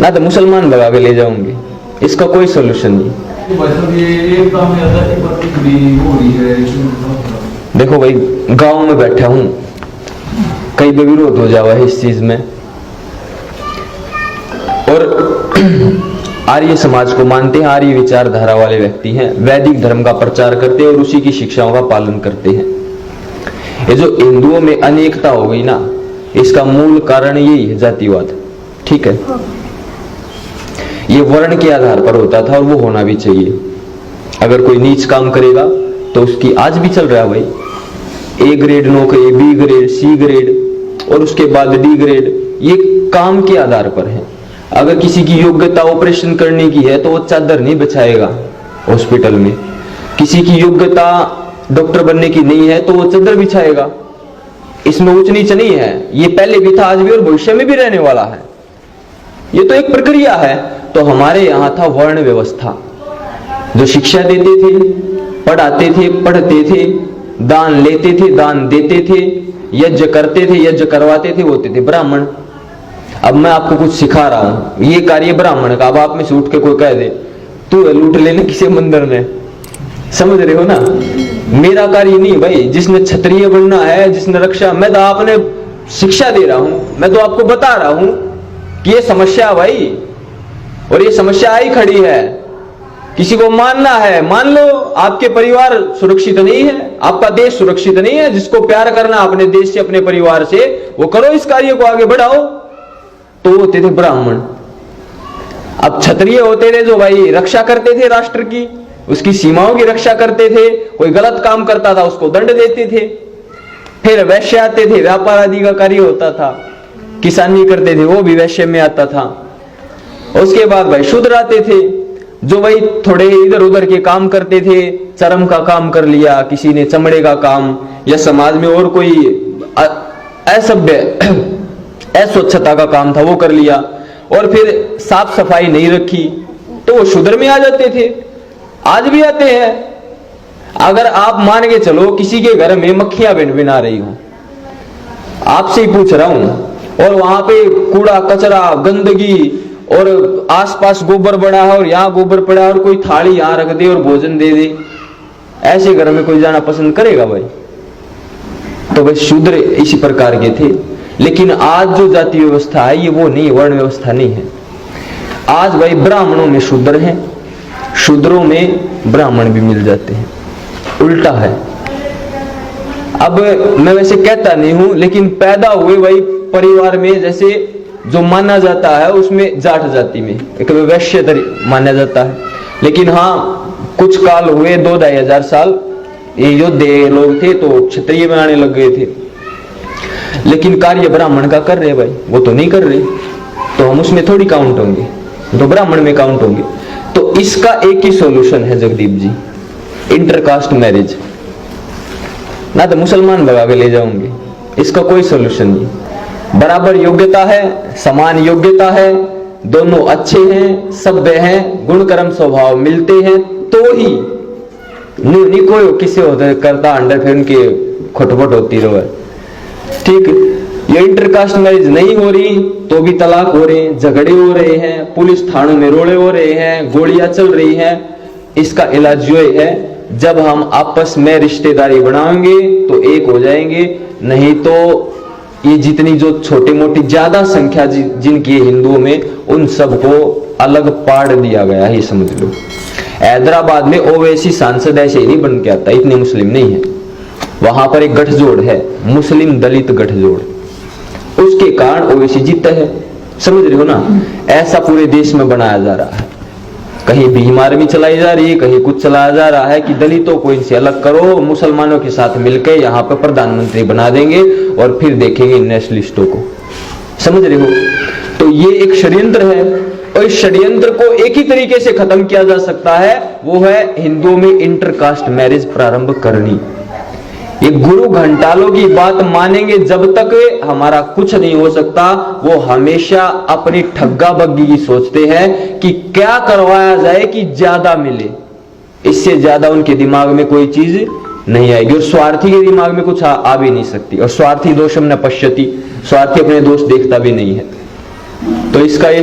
ना तो मुसलमान भगा के ले जाऊंगे, इसका कोई सोल्यूशन नहीं। देखो भाई, गांव में बैठा हूं, कई बार विरोध हो जावा है इस चीज में, और आर्य समाज को मानते हैं, आर्य विचारधारा वाले व्यक्ति हैं, वैदिक धर्म का प्रचार करते हैं और उसी की शिक्षाओं का पालन करते हैं। ये जो हिंदुओं में अनेकता हो गई ना, इसका मूल कारण यही है जातिवाद। ठीक है, ये वर्ण के आधार पर होता था और वो होना भी चाहिए। अगर कोई नीच काम करेगा तो उसकी, आज भी चल रहा है भाई, ए ग्रेड नौकरी, बी ग्रेड, सी ग्रेड और उसके बाद डी ग्रेड, ये काम के आधार पर है। अगर किसी की योग्यता ऑपरेशन करने की है तो वो चादर नहीं बिछाएगा हॉस्पिटल में, किसी की योग्यता डॉक्टर बनने की नहीं है तो वो चादर बिछाएगा। इसमें ऊंच नीच नहीं है, ये पहले भी था, आज भी और भविष्य में भी रहने वाला है। ये तो एक प्रक्रिया है। तो हमारे यहां था वर्ण व्यवस्था, जो शिक्षा देते थे, पढ़ाते थे, पढ़ते थे, दान लेते थे, दान देते थे, यज्ञ करते थे, यज्ञ करवाते थे, होते थे ब्राह्मण। अब मैं आपको कुछ सिखा रहा हूं, ये कार्य ब्राह्मण का। अब आप में से उठ के कोई कह दे तू लूट लेने किसी मंदिर ने, समझ रहे हो ना, मेरा कार्य नहीं भाई। जिसने क्षत्रिय बनना है, जिसने रक्षा, मैं तो आपने शिक्षा दे रहा हूं, मैं तो आपको बता रहा हूं कि ये समस्या भाई, और ये समस्या आई खड़ी है। किसी को मानना है मान लो, आपके परिवार सुरक्षित नहीं है, आपका देश सुरक्षित नहीं है, जिसको प्यार करना अपने देश से, अपने परिवार से, वो करो, इस कार्य को आगे बढ़ाओ। तो होते थे ब्राह्मण। अब क्षत्रिय होते थे जो भाई रक्षा करते थे राष्ट्र की, उसकी सीमाओं की रक्षा करते थे, कोई गलत काम करता था उसको दंड देते थे। फिर वैश्य आते थे, व्यापार आदि का कार्य होता था, किसानी करते थे, वो भी वैश्य में आता था। उसके बाद भाई शूद्र आते थे, जो भाई थोड़े इधर उधर के काम करते थे, चरम का काम कर लिया, किसी ने चमड़े का काम, या समाज में और कोई असभ्य अस्वच्छता का काम था वो कर लिया, और फिर साफ सफाई नहीं रखी तो वो शूद्र में आ जाते थे। आज भी आते हैं। अगर आप मान के चलो किसी के घर में मक्खियां भिन-भिना रही हो, आपसे ही पूछ रहा हूं, और वहां पे कूड़ा कचरा गंदगी और आसपास गोबर बड़ा है और यहाँ गोबर पड़ा है, और कोई थाली यहाँ रख दे और भोजन दे दे, ऐसे घर में कोई जाना पसंद करेगा भाई? तो भाई शूद्र इसी प्रकार के थे। लेकिन आज जो जाति व्यवस्था है ये वो नहीं, वर्ण व्यवस्था नहीं है। आज भाई ब्राह्मणों में शूद्र हैं, शूद्रों में ब्राह्मण भी मिल जाते हैं, उल्टा है। अब मैं वैसे कहता नहीं हूं, लेकिन पैदा हुए भाई परिवार में, जैसे जो माना जाता है उसमें जाट जाति में एक वैश्य माना जाता है। लेकिन हाँ, कुछ काल हुए 2-2.5 हजार साल, ये योद्धे लोग थे तो क्षत्रिय बनाने लग गए थे। लेकिन कार्य ब्राह्मण का कर रहे भाई, वो तो नहीं कर रहे, तो हम उसमें थोड़ी काउंट होंगे, तो ब्राह्मण में काउंट होंगे। तो इसका एक ही सॉल्यूशन है जगदीप जी, इंटरकास्ट मैरिज। ना तो मुसलमान भगा के ले जाऊंगे, इसका कोई सॉल्यूशन नहीं। बराबर योग्यता है, समान योग्यता है, दोनों अच्छे हैं, सभ्य हैं, गुण कर्म स्वभाव मिलते हैं, तो ही नहीं कोई किसी होता करता अंडर फिर उनकी खटपट होती रहे। ठीक, ये इंटरकास्ट मैरिज नहीं हो रही तो भी तलाक हो रहे हैं, झगड़े हो रहे हैं, पुलिस थानों में रोड़े हो रहे हैं, गोलियां चल रही हैं। इसका इलाज जो है, जब हम आपस में रिश्तेदारी बनाएंगे तो एक हो जाएंगे, नहीं तो ये जितनी जो छोटी मोटी ज्यादा संख्या जिनकी हिंदुओं में, उन सबको अलग पाड़ दिया गया है, ये समझ लो। हैदराबाद में ओवैसी सांसद ऐसे ही नहीं बन के आता, इतने मुस्लिम नहीं है। वहां पर एक गठजोड़ है, मुस्लिम दलित गठजोड़, उसके कारण ओवैसी जीता है, समझ रहे हो ना। ऐसा पूरे देश में बनाया जा रहा है, कहीं भीम आर्मी चलाई जा रही है, कहीं कुछ चलाया जा रहा है कि दलितों को इनसे अलग करो, मुसलमानों के साथ मिलकर यहाँ पर प्रधानमंत्री बना देंगे और फिर देखेंगे नेशनलिस्टों को, समझ रहे हो। तो ये एक षड्यंत्र है, और इस षड्यंत्र को एक ही तरीके से खत्म किया जा सकता है, वो है हिंदुओं में इंटरकास्ट मैरिज प्रारंभ करनी। ये गुरु घंटालों की बात मानेंगे जब तक हमारा कुछ नहीं हो सकता। वो हमेशा अपनी ठग्गा बग्गी की सोचते हैं कि क्या करवाया जाए कि ज्यादा मिले, इससे ज्यादा उनके दिमाग में कोई चीज नहीं आएगी। और स्वार्थी के दिमाग में कुछ आ भी नहीं सकती, और स्वार्थी दोषम न पश्यति, स्वार्थी अपने दोष देखता भी नहीं है। तो इसका ये